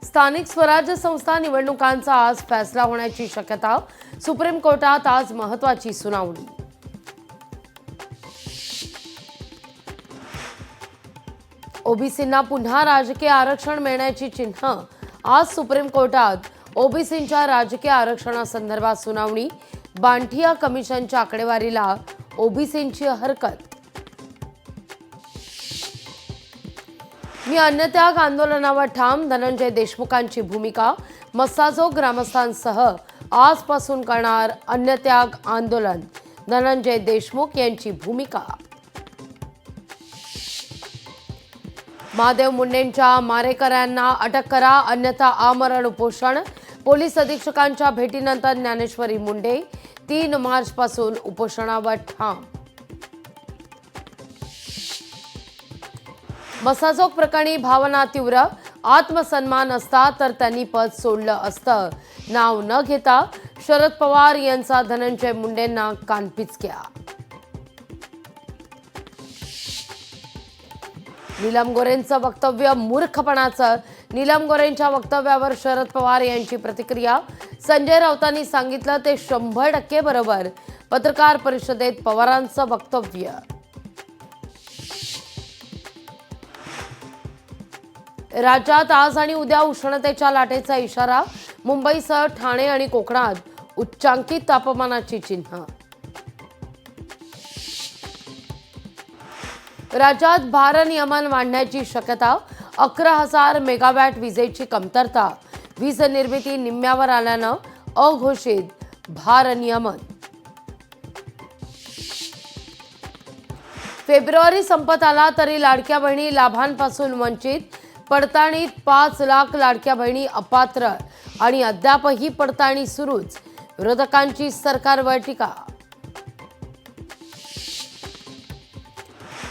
स्थानिक स्वराज्य संस्था निवडणुकांचा आज फैसला होण्याची शक्यता। सुप्रीम कोर्टात आज महत्त्वाची सुनावणी। ओबीसींना पुन्हा राजकीय आरक्षण मिळण्याची चिन्ह। आज सुप्रीम कोर्टात ओबीसींच्या राजकीय आरक्षणासंदर्भात सुनावणी। बांठिया कमिशनच्या आकडेवारीला ओबीसींची हरकत। मी अन्नत्याग आंदोलनावर ठाम, धनंजय देशमुखांची भूमिका। मस्साजोग ग्रामस्थांसह आजपासून करणार अन्नत्याग आंदोलन, धनंजय देशमुख यांची भूमिका। महादेव मुंडेंच्या मारेकऱ्यांना अटक करा, अन्यथा आमरण उपोषण। पोलीस अधीक्षकांच्या भेटीनंतर ज्ञानेश्वरी मुंडे 3 मार्च पासून उपोषणावर ठाम। मस्साजोग प्रकरणी भावना तीव्र, आत्मसन्मान असता तर त्यांनी पद सोडलं असतं, नाव न घेता शरद पवार यांचा धनंजय मुंडेंना कानपिचक्या। नीलम गोरेंचं वक्तव्य मूर्खपणाचं, नीलम गोरेंच्या वक्तव्यावर शरद पवार यांची प्रतिक्रिया। संजय राऊतांनी सांगितलं ते 100% बरोबर। पत्रकार परिषदेत पवारांचं वक्तव्य। राज्यात आज आणि उद्या उष्णतेच्या लाटेचा इशारा। मुंबईसह ठाणे आणि कोकणात उच्चांकित तापमानाची चिन्ह। राज्यात भारनियमन वाढण्याची शक्यता। 11,000 मेगावॅट विजेची कमतरता। वीज निर्मिती निम्म्यावर आल्यानं अघोषित भारनियमन। फेब्रुवारी संपत आला तरी लाडक्या बहिणी लाभांपासून वंचित। पडताळणीत 5 लाख लाडक्या बहिणी अपात्र आणि अद्यापही पडताळणी सुरूच। विरोधकांची सरकारवर टीका।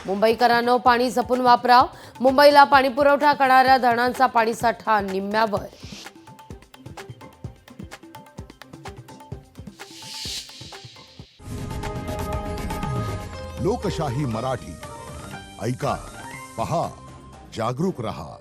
मुंबईकरांनो, पाणी जपून वापरा। मुंबईला पाणी पुरवठा करणाऱ्या धरणांचा पाणीसाठा निम्म्यावर। लोकशाही मराठी ऐका, पहा, जागरूक रहा।